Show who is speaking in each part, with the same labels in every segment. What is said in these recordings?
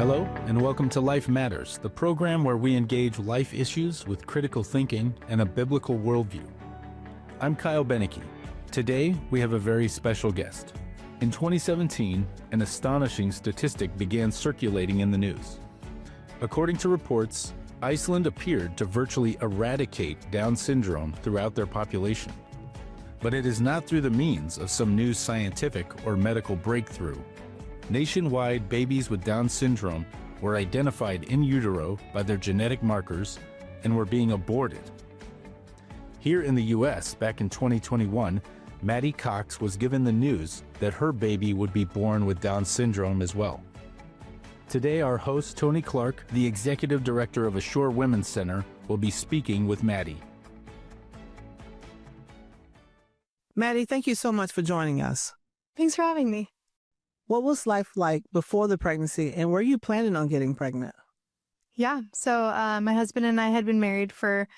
Speaker 1: Hello, and welcome to Life Matters, the program where we engage life issues with critical thinking and a biblical worldview. I'm Kyle Beneke. Today, we have a very special guest. In 2017, an astonishing statistic began circulating in the news. According to reports, Iceland appeared to virtually eradicate Down syndrome throughout their population. But it is not through the means of some new scientific or medical breakthrough. Nationwide, babies with Down syndrome were identified in utero by their genetic markers and were being aborted. Here in the U.S., back in 2021, Maddie Cox was given the news that her baby would be born with Down syndrome as well. Today, our host, Toni Clarke, the executive director of Assure Women's Center, will be speaking with Maddie.
Speaker 2: Maddie, thank you so much for joining us.
Speaker 3: Thanks for having me.
Speaker 2: What was life like before the pregnancy, and were you planning on getting pregnant?
Speaker 3: Yeah, so my husband and I had been married for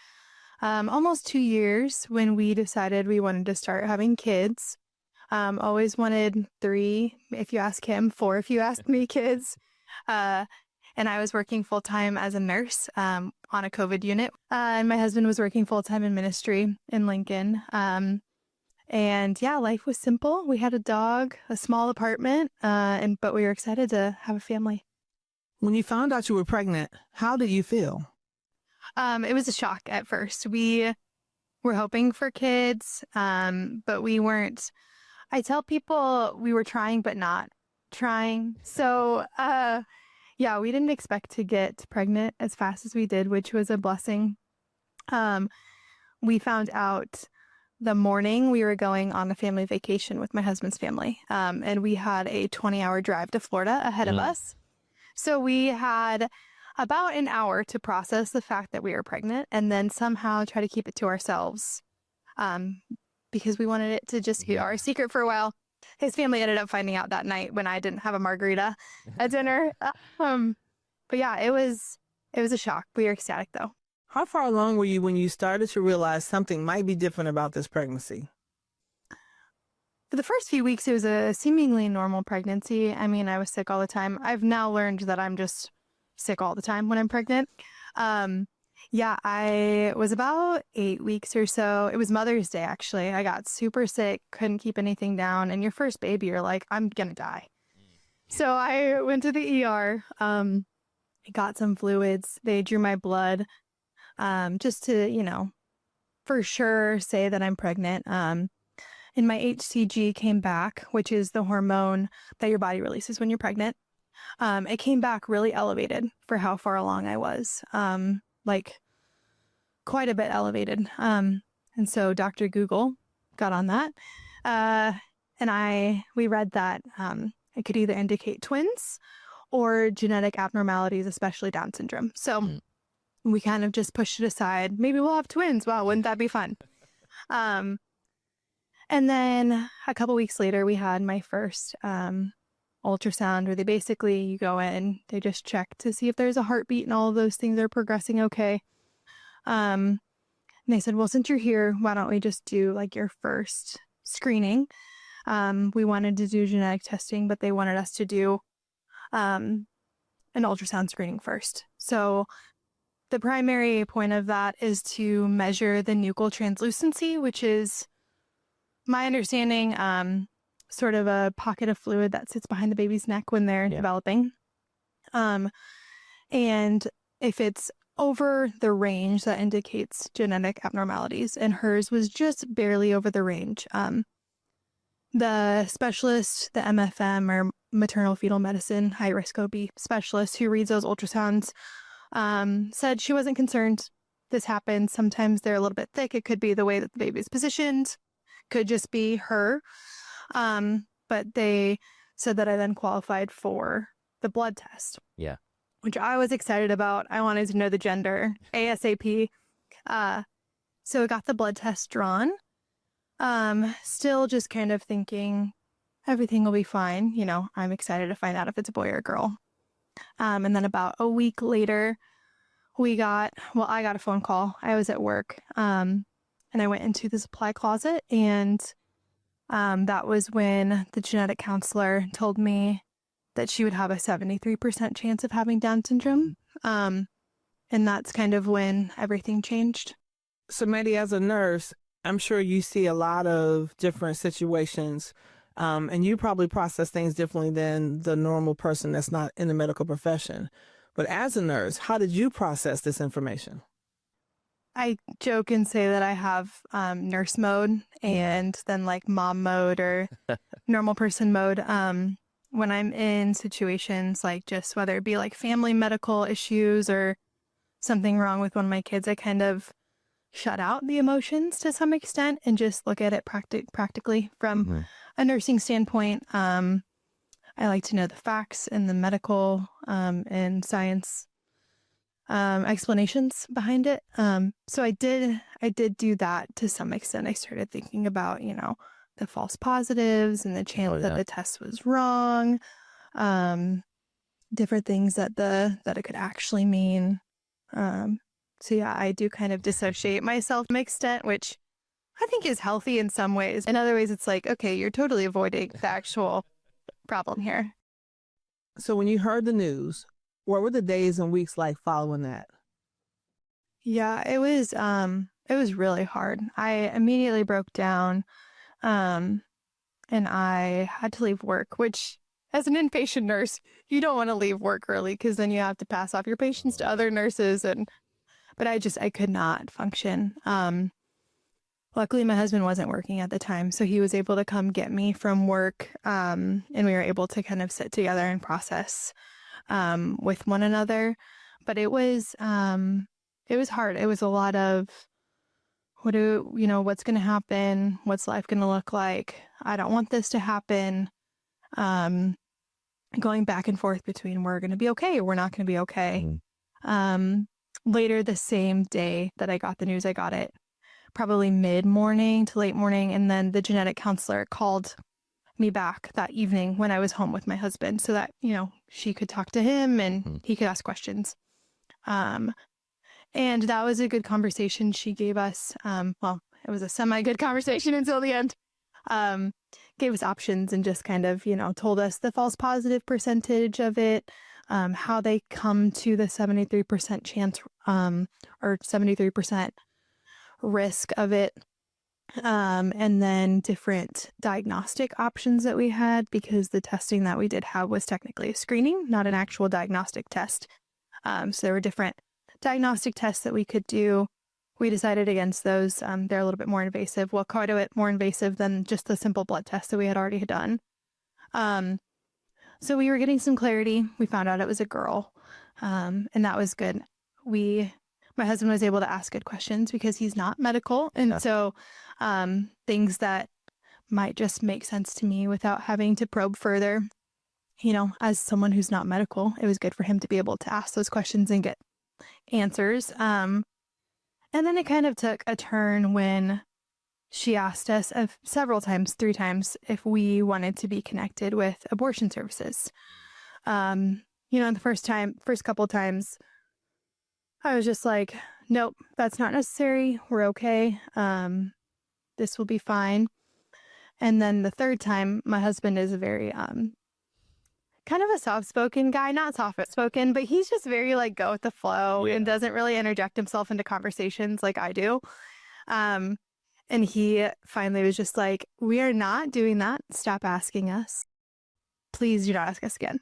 Speaker 3: almost 2 years when we decided we wanted to start having kids. Always wanted 3, if you ask him, 4 if you ask me, kids. And I was working full-time as a nurse on a COVID unit. And my husband was working full-time in ministry in Lincoln. And yeah, life was simple. We had a dog, a small apartment, but we were excited to have a family.
Speaker 2: When you found out you were pregnant, how did you feel?
Speaker 3: It was a shock at first. We were hoping for kids, but we weren't. I tell people we were trying, but not trying. So yeah, we didn't expect to get pregnant as fast as we did, which was a blessing. We found out the morning we were going on a family vacation with my husband's family. And we had a 20-hour drive to Florida ahead of us. So we had about an hour to process the fact that we were pregnant and then somehow try to keep it to ourselves because we wanted it to just be our secret for a while. His family ended up finding out that night when I didn't have a margarita at dinner. But yeah, it was a shock. We were ecstatic though.
Speaker 2: How far along were you when you started to realize something might be different about this pregnancy?
Speaker 3: For the first few weeks, it was a seemingly normal pregnancy. I mean, I was sick all the time. I've now learned that I'm just sick all the time when I'm pregnant. Yeah, I was about 8 weeks or so. It was Mother's Day, actually. I got super sick, couldn't keep anything down. And your first baby, you're like, I'm going to die. So I went to the ER, I got some fluids. They drew my blood. Just to, for sure say that I'm pregnant. And my HCG came back, which is the hormone that your body releases when you're pregnant. It came back really elevated for how far along I was, like quite a bit elevated. And so Dr. Google got on that. And we read that it could either indicate twins or genetic abnormalities, especially Down syndrome. So we kind of just pushed it aside. Maybe we'll have twins. Wow, wouldn't that be fun? And then a couple weeks later, we had my first ultrasound where you go in, they just check to see if there's a heartbeat and all of those things are progressing okay. And they said, well, since you're here, why don't we just do like your first screening? We wanted to do genetic testing, but they wanted us to do an ultrasound screening first. So the primary point of that is to measure the nuchal translucency, which is my understanding, sort of a pocket of fluid that sits behind the baby's neck when they're developing. And if it's over the range, that indicates genetic abnormalities. And hers was just barely over the range. The specialist, the MFM or maternal fetal medicine, high risk OB specialist who reads those ultrasounds, said she wasn't concerned. This happens. Sometimes they're a little bit thick. It could be the way that the baby is positioned. Could just be her. But they said that I then qualified for the blood test.
Speaker 4: Yeah.
Speaker 3: Which I was excited about. I wanted to know the gender ASAP. So I got the blood test drawn. Still just kind of thinking everything will be fine. I'm excited to find out if it's a boy or a girl. And then about a week later, I got a phone call. I was at work, and I went into the supply closet, and that was when the genetic counselor told me that she would have a 73% chance of having Down syndrome. And that's kind of when everything changed.
Speaker 2: So, Maddie, as a nurse, I'm sure you see a lot of different situations, and you probably process things differently than the normal person that's not in the medical profession. But as a nurse, how did you process this information?
Speaker 3: I joke and say that I have nurse mode and then like mom mode or normal person mode. When I'm in situations like just whether it be like family medical issues or something wrong with one of my kids, I kind of shut out the emotions to some extent and just look at it practically from a nursing standpoint. I like to know the facts and the medical and science explanations behind it. So I did do that to some extent. I started thinking about, the false positives and the chance that the test was wrong, different things that it could actually mean. So yeah, I do kind of dissociate myself to some extent, which I think is healthy in some ways. In other ways, it's like, okay, you're totally avoiding the actual problem here.
Speaker 2: So when you heard the news, what were the days and weeks like following that?
Speaker 3: Yeah, it was really hard. I immediately broke down, and I had to leave work, which as an inpatient nurse, you don't want to leave work early because then you have to pass off your patients to other nurses. But I could not function. Luckily, my husband wasn't working at the time, so he was able to come get me from work, and we were able to kind of sit together and process with one another. But it was hard. It was a lot of what's going to happen? What's life going to look like? I don't want this to happen. Going back and forth between we're going to be okay or we're not going to be okay. Later the same day that I got the news, I got it probably mid-morning to late morning. And then the genetic counselor called me back that evening when I was home with my husband so that, she could talk to him and he could ask questions. And that was a good conversation she gave us. Well, it was a semi-good conversation until the end. Gave us options and just kind of, told us the false positive percentage of it, how they come to the 73% chance or 73% risk of it. And then different diagnostic options that we had because the testing that we did have was technically a screening, not an actual diagnostic test. So there were different diagnostic tests that we could do. We decided against those. They're a little bit more invasive. Well, quite a bit more invasive than just the simple blood test that we had already done. So we were getting some clarity. We found out it was a girl, and that was good. My husband was able to ask good questions because he's not medical. And so things that might just make sense to me without having to probe further, as someone who's not medical, it was good for him to be able to ask those questions and get answers. And then it kind of took a turn when she asked us several times, 3 times, if we wanted to be connected with abortion services. The first couple times, I was just like, nope, that's not necessary. We're okay. This will be fine. And then the third time, my husband is a very kind of a soft-spoken guy, not soft-spoken, but he's just very like go with the flow and doesn't really interject himself into conversations like I do. And he finally was just like, we are not doing that. Stop asking us. Please do not ask us again.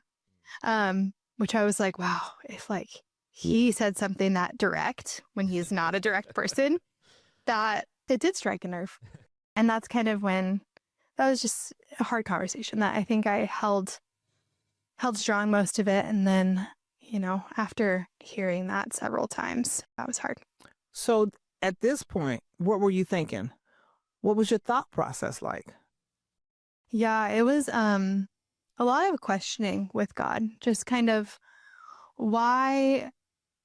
Speaker 3: Which I was like, wow, if like he said something that direct when he's not a direct person, that it did strike a nerve. And that's kind of when that was just a hard conversation that I think I held strong most of it. And then, after hearing that several times, that was hard.
Speaker 2: So at this point, what were you thinking? What was your thought process like?
Speaker 3: Yeah, it was a lot of questioning with God, just kind of why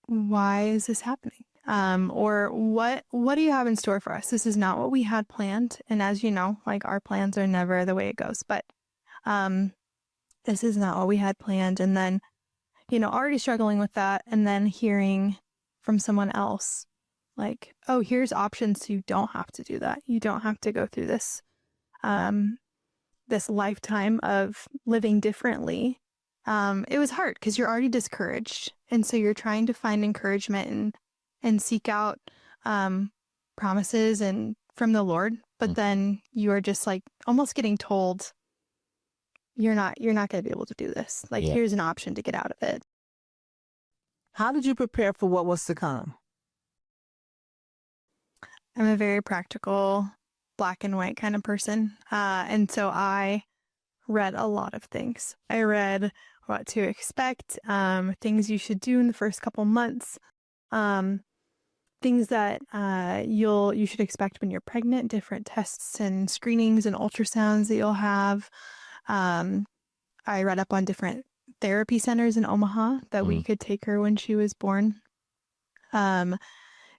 Speaker 3: is this happening? Or what do you have in store for us? This is not what we had planned. And as you know, like our plans are never the way it goes, but this is not what we had planned. And then, already struggling with that and then hearing from someone else like, oh, here's options. You don't have to do that. You don't have to go through this, this lifetime of living differently. it was hard because you're already discouraged. And so you're trying to find encouragement and seek out promises and from the Lord. But then you are just like almost getting told, you're not going to be able to do this. Like, here's an option to get out of it.
Speaker 2: How did you prepare for what was to come?
Speaker 3: I'm a very practical, black and white kind of person. And so I read a lot of things. I read what to expect, things you should do in the first couple months, things that you should expect when you're pregnant, different tests and screenings and ultrasounds that you'll have. I read up on different therapy centers in Omaha that we could take her when she was born.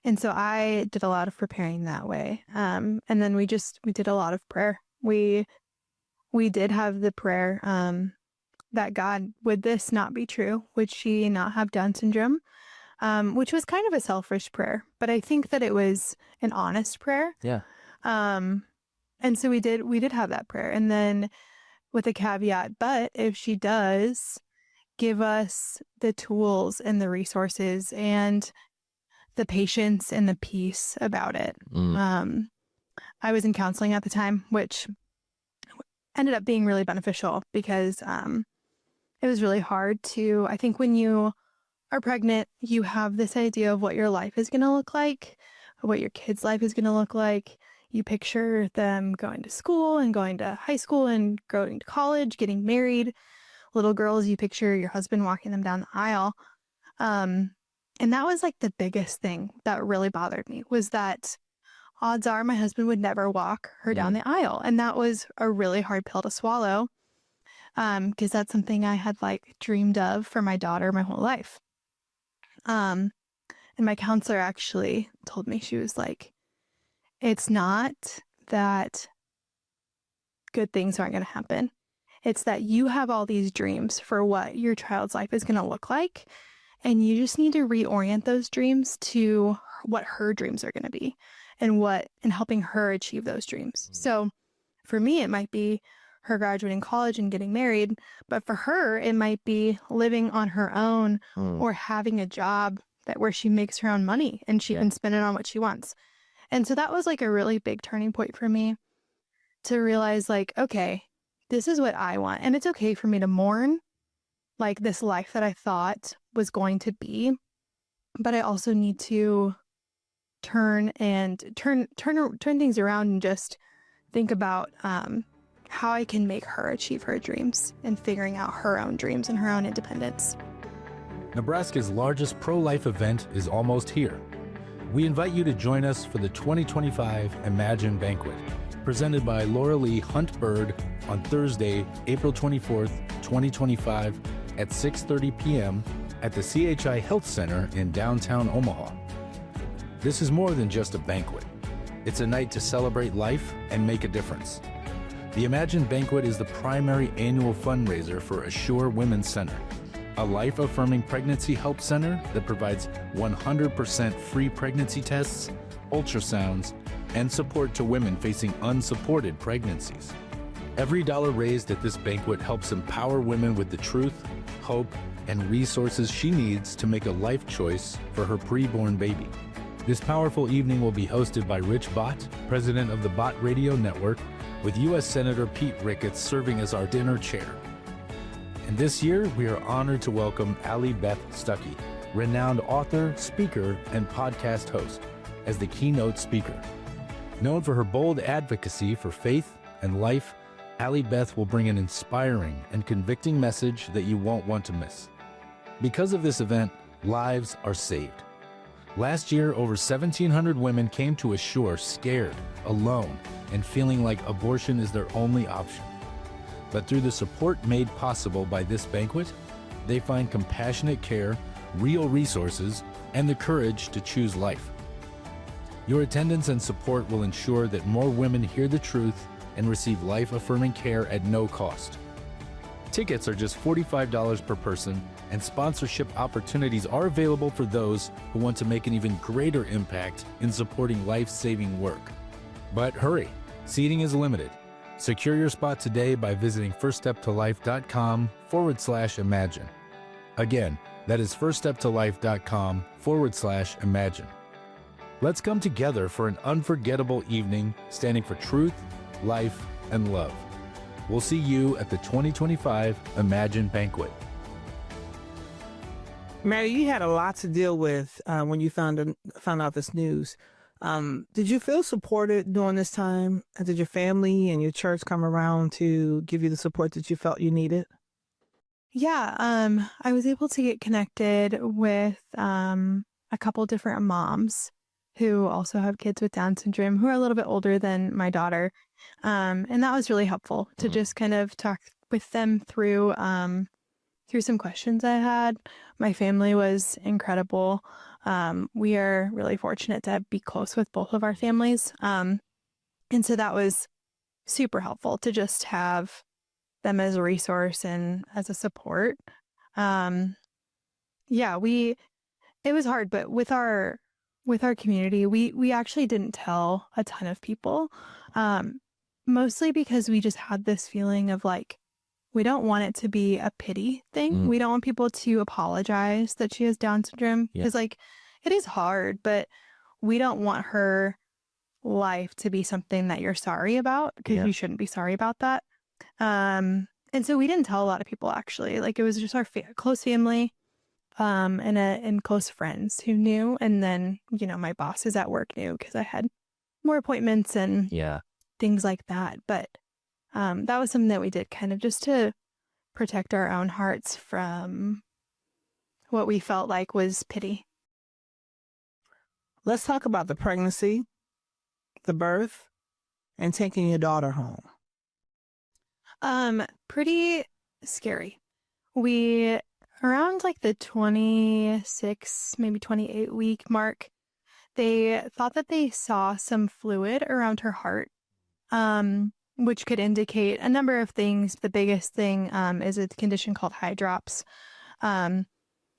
Speaker 3: And so I did a lot of preparing that way. And then we did a lot of prayer. We did have the prayer that God, would this not be true? Would she not have Down syndrome? Which was kind of a selfish prayer, but I think that it was an honest prayer.
Speaker 4: Yeah.
Speaker 3: And so we did have that prayer. And then with a caveat, but if she does, give us the tools and the resources and the patience and the peace about it. I was in counseling at the time, which ended up being really beneficial because it was really hard to, I think when you are pregnant, you have this idea of what your life is going to look like, what your kid's life is going to look like. You picture them going to school and going to high school and going to college, getting married. Little girls, you picture your husband walking them down the aisle. And that was like the biggest thing that really bothered me, was that odds are my husband would never walk her down the aisle. And that was a really hard pill to swallow, because that's something I had like dreamed of for my daughter my whole life. And my counselor actually told me, she was like, it's not that good things aren't going to happen. It's that you have all these dreams for what your child's life is going to look like. And you just need to reorient those dreams to what her dreams are going to be and helping her achieve those dreams. So for me, it might be her graduating college and getting married, but for her, it might be living on her own or having a job where she makes her own money and she can spend it on what she wants. And so that was like a really big turning point for me to realize, like, okay, this is what I want. And it's okay for me to mourn like this life that I thought was going to be, but I also need to turn things around and just think about how I can make her achieve her dreams and figuring out her own dreams and her own independence.
Speaker 1: Nebraska's largest pro-life event is almost here. We invite you to join us for the 2025 Imagine Banquet, presented by Laura Lee Hunt Bird on Thursday, April 24th, 2025 at 6:30 p.m. at the CHI Health Center in downtown Omaha. This is more than just a banquet. It's a night to celebrate life and make a difference. The Imagine Banquet is the primary annual fundraiser for Assure Women's Center, a life-affirming pregnancy help center that provides 100% free pregnancy tests, ultrasounds, and support to women facing unsupported pregnancies. Every dollar raised at this banquet helps empower women with the truth, hope, and resources she needs to make a life choice for her preborn baby. This powerful evening will be hosted by Rich Bott, president of the Bott Radio Network, with U.S. Senator Pete Ricketts serving as our dinner chair. And this year, we are honored to welcome Allie Beth Stuckey, renowned author, speaker, and podcast host, as the keynote speaker. Known for her bold advocacy for faith and life, Allie Beth will bring an inspiring and convicting message that you won't want to miss. Because of this event, lives are saved. Last year, over 1,700 women came to Assure scared, alone, and feeling like abortion is their only option. But through the support made possible by this banquet, they find compassionate care, real resources, and the courage to choose life. Your attendance and support will ensure that more women hear the truth and receive life-affirming care at no cost. Tickets are just $45 per person, and sponsorship opportunities are available for those who want to make an even greater impact in supporting life-saving work. But hurry, seating is limited. Secure your spot today by visiting firststeptolife.com/imagine. Again, that is firststeptolife.com/imagine. Let's come together for an unforgettable evening standing for truth, life, and love. We'll see you at the 2025 Imagine Banquet.
Speaker 2: Maddie, you had a lot to deal with when you found out this news. Did you feel supported during this time? And did your family and your church come around to give you the support that you felt you needed?
Speaker 3: Yeah, I was able to get connected with a couple different moms who also have kids with Down syndrome who are a little bit older than my daughter. And that was really helpful to just kind of talk with them through some questions I had. My family was incredible. We are really fortunate to be close with both of our families. And so that was super helpful to just have them as a resource and as a support. It was hard, but with our community, we actually didn't tell a ton of people, mostly because we just had this feeling of like, we don't want it to be a pity thing. We don't want people to apologize that she has Down syndrome because like it is hard, but we don't want her life to be something that you're sorry about because you shouldn't be sorry about that. And so we didn't tell a lot of people actually. Like it was just our close family, and close friends who knew. And then, my bosses at work knew because I had more appointments and things like that. But that was something that we did kind of just to protect our own hearts from what we felt like was pity.
Speaker 2: Let's talk about the pregnancy, the birth, and taking your daughter home.
Speaker 3: Pretty scary. We, around like the 26, maybe 28 week mark, they thought that they saw some fluid around her heart, which could indicate a number of things. The biggest thing is a condition called hydrops,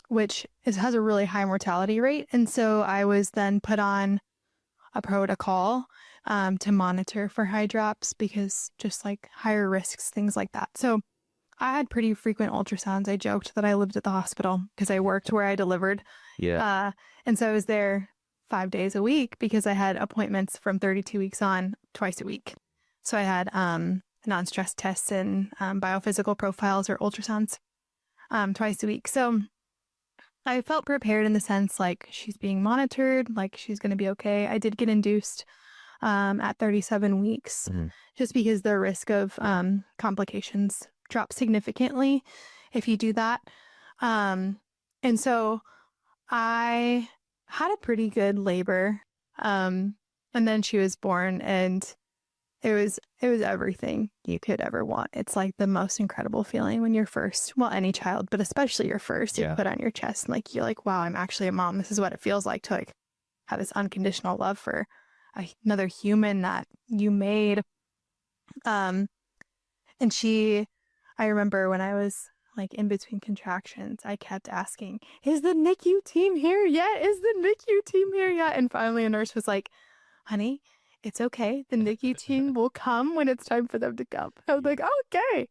Speaker 3: which has a really high mortality rate. And so I was then put on a protocol to monitor for hydrops because just like higher risks, things like that. So I had pretty frequent ultrasounds. I joked that I lived at the hospital because I worked where I delivered. And so I was there 5 days a week because I had appointments from 32 weeks on twice a week. So I had non-stress tests and biophysical profiles or ultrasounds twice a week. So I felt prepared in the sense like she's being monitored, like she's going to be okay. I did get induced at 37 weeks just because the risk of complications drops significantly if you do that. And so I had a pretty good labor. And then she was born and it was everything you could ever want. It's like the most incredible feeling when you're first, well, any child, but especially your first, you put on your chest and like, you're like, wow, I'm actually a mom. This is what it feels like to like have this unconditional love for another human that you made. And I remember when I was like in between contractions, I kept asking, is the NICU team here yet? Is the NICU team here yet? And finally a nurse was like, honey, it's okay. The NICU team will come when it's time for them to come. I was like, okay.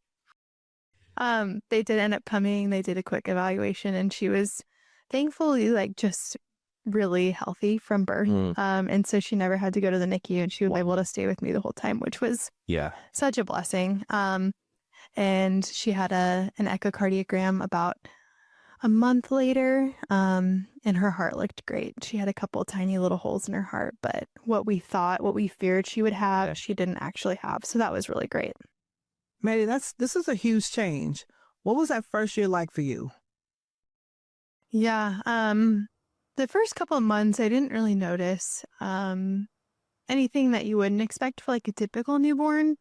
Speaker 3: They did end up coming. They did a quick evaluation and she was thankfully like just really healthy from birth. And so she never had to go to the NICU and she was able to stay with me the whole time, which was such a blessing. And she had an echocardiogram about a month later, and her heart looked great. She had a couple tiny little holes in her heart, but what we feared she would have, she didn't actually have. So that was really great.
Speaker 2: Maddie, this is a huge change. What was that first year like for you?
Speaker 3: Yeah, the first couple of months, I didn't really notice anything that you wouldn't expect for like a typical newborn,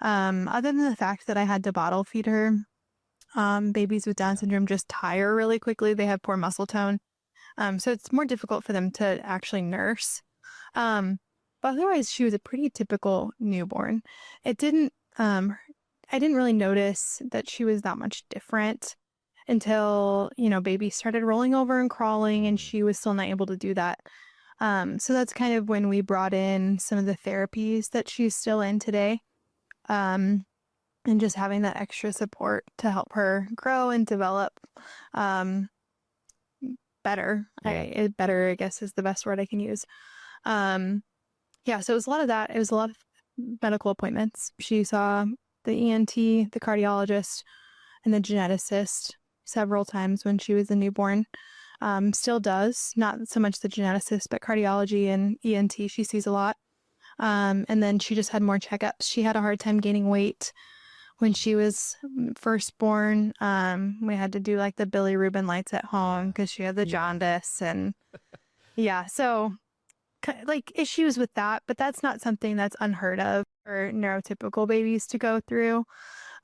Speaker 3: other than the fact that I had to bottle feed her. Babies with Down syndrome just tire really quickly. They have poor muscle tone. So it's more difficult for them to actually nurse. But otherwise, she was a pretty typical newborn. I didn't really notice that she was that much different until, baby started rolling over and crawling and she was still not able to do that. So that's kind of when we brought in some of the therapies that she's still in today. And just having that extra support to help her grow and develop um, better. Better, I guess, is the best word I can use. Yeah, so it was a lot of that. It was a lot of medical appointments. She saw the ENT, the cardiologist, and the geneticist several times when she was a newborn. Still does, not so much the geneticist, but cardiology and ENT she sees a lot. And then she just had more checkups. She had a hard time gaining weight when she was first born. We had to do like the bilirubin lights at home because she had the jaundice, and yeah, so like issues with that, but that's not something that's unheard of for neurotypical babies to go through.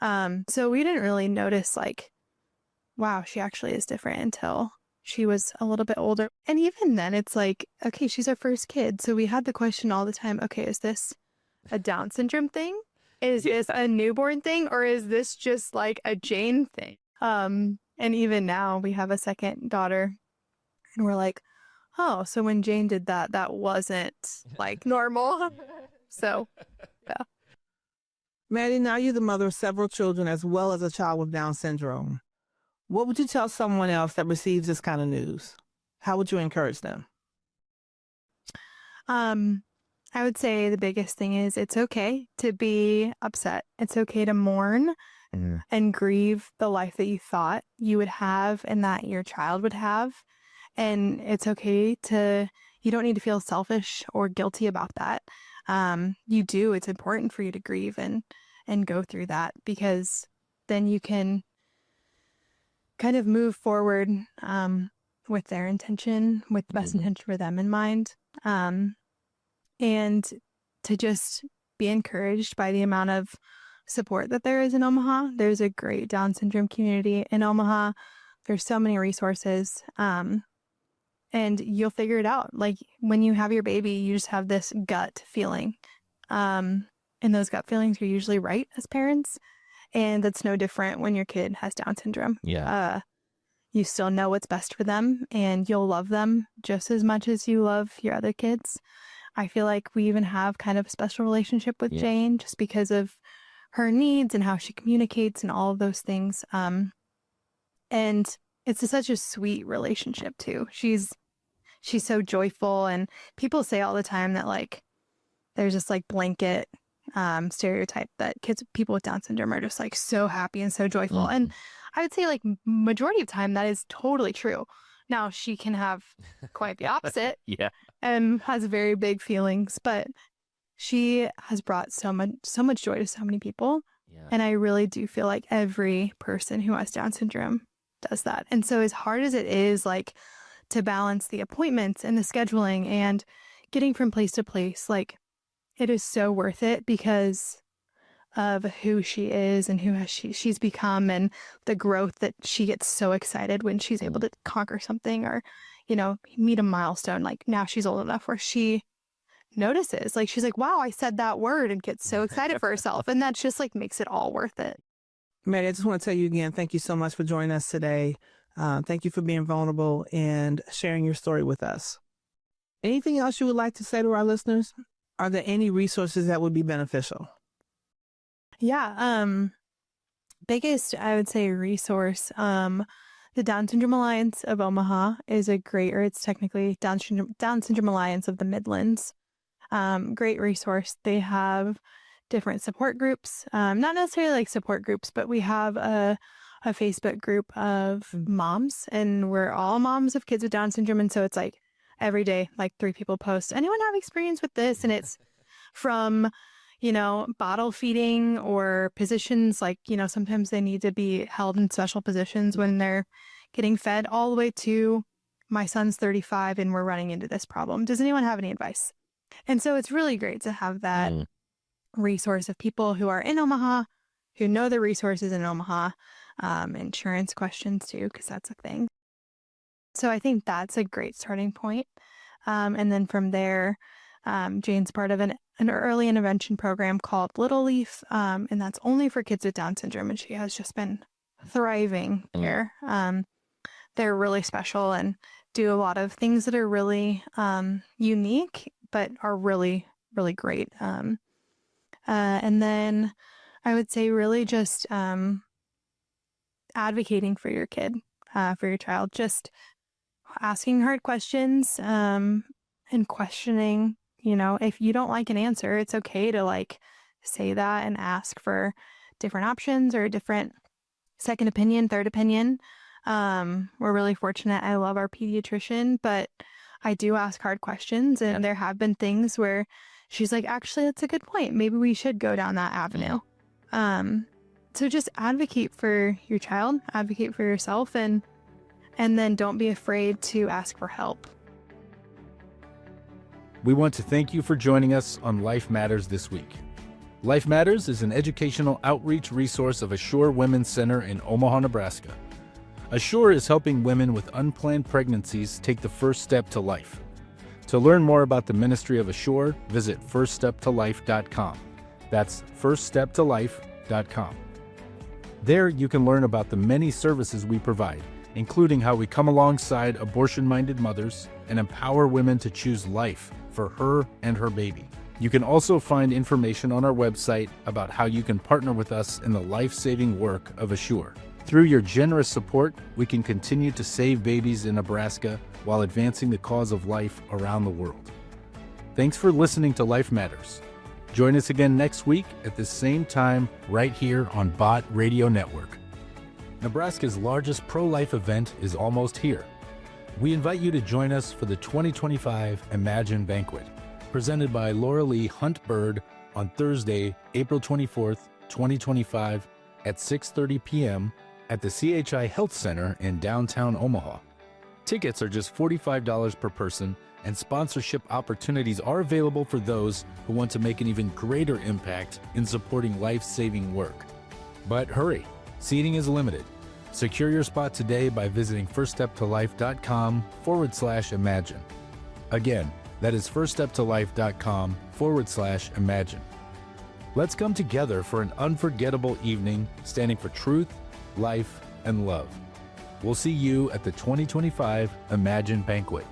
Speaker 3: So we didn't really notice like, wow, she actually is different until she was a little bit older. And even then it's like, okay, she's our first kid. So we had the question all the time, okay, is this a Down syndrome thing? Is this a newborn thing? Or is this just like a Jane thing? And even now we have a second daughter and we're like, oh, so when Jane did that, that wasn't like normal. So, yeah.
Speaker 2: Maddie, now you're the mother of several children as well as a child with Down syndrome. What would you tell someone else that receives this kind of news? How would you encourage them?
Speaker 3: I would say the biggest thing is it's okay to be upset. It's okay to mourn and grieve the life that you thought you would have and that your child would have. And it's okay you don't need to feel selfish or guilty about that. It's important for you to grieve and go through that, because then you can kind of move forward with their intention, with the best intention for them in mind. And to just be encouraged by the amount of support that there is in Omaha. There's a great Down syndrome community in Omaha. There's so many resources. And you'll figure it out. Like when you have your baby, you just have this gut feeling. And those gut feelings are usually right as parents. And that's no different when your kid has Down syndrome.
Speaker 4: Yeah.
Speaker 3: You still know what's best for them, and you'll love them just as much as you love your other kids. I feel like we even have kind of a special relationship with Jane just because of her needs and how she communicates and all of those things. And it's such a sweet relationship too. She's so joyful, and people say all the time that like there's this like blanket stereotype that people with Down syndrome are just like so happy and so joyful. And I would say like majority of the time that is totally true. Now she can have quite the opposite and has very big feelings, but she has brought so much joy to so many people. And I really do feel like every person who has Down syndrome does that. And so as hard as it is like to balance the appointments and the scheduling and getting from place to place, like it is so worth it because of who she is and who she's become, and the growth that she gets so excited when she's able to conquer something or, meet a milestone. Like now she's old enough where she notices, like she's like, wow, I said that word, and gets so excited for herself. And that just like makes it all worth it.
Speaker 2: Maddie, I just want to tell you again, thank you so much for joining us today. Thank you for being vulnerable and sharing your story with us. Anything else you would like to say to our listeners? Are there any resources that would be beneficial?
Speaker 3: Yeah. Biggest, I would say, resource, the Down Syndrome Alliance of Omaha is it's technically Down Syndrome Alliance of the Midlands. Great resource. They have different support groups, not necessarily like support groups, but we have a Facebook group of moms, and we're all moms of kids with Down syndrome. And so it's like every day, like 3 people post, anyone have experience with this? And it's from, bottle feeding or positions, like, sometimes they need to be held in special positions when they're getting fed, all the way to my son's 35 and we're running into this problem. Does anyone have any advice? And so it's really great to have that resource of people who are in Omaha, who know the resources in Omaha, insurance questions too, because that's a thing. So I think that's a great starting point. And then from there, Jane's part of an early intervention program called Little Leaf, and that's only for kids with Down syndrome. And she has just been thriving there. They're really special and do a lot of things that are really unique, but are really, really great. And then I would say really just advocating for your kid, for your child, just asking hard questions and questioning, if you don't like an answer, it's okay to like say that and ask for different options or a different second opinion, third opinion. We're really fortunate. I love our pediatrician, but I do ask hard questions, and there have been things where she's like, actually, that's a good point. Maybe we should go down that avenue. So just advocate for your child, advocate for yourself, and then don't be afraid to ask for help.
Speaker 1: We want to thank you for joining us on Life Matters this week. Life Matters is an educational outreach resource of Assure Women's Center in Omaha, Nebraska. Assure is helping women with unplanned pregnancies take the first step to life. To learn more about the ministry of Assure, visit firststeptolife.com. That's firststeptolife.com. There you can learn about the many services we provide, including how we come alongside abortion-minded mothers and empower women to choose life for her and her baby. You can also find information on our website about how you can partner with us in the life-saving work of Assure. Through your generous support, we can continue to save babies in Nebraska while advancing the cause of life around the world. Thanks for listening to Life Matters. Join us again next week at the same time right here on BOT Radio Network. Nebraska's largest pro-life event is almost here. We invite you to join us for the 2025 Imagine Banquet, presented by Laura Lee Hunt Bird on Thursday, April 24th, 2025 at 6:30 p.m. at the CHI Health Center in downtown Omaha. Tickets are just $45 per person, and sponsorship opportunities are available for those who want to make an even greater impact in supporting life-saving work. But hurry, seating is limited. Secure your spot today by visiting firststeptolife.com/imagine. Again, that is firststeptolife.com/imagine. Let's come together for an unforgettable evening standing for truth, life, and love. We'll see you at the 2025 Imagine Banquet.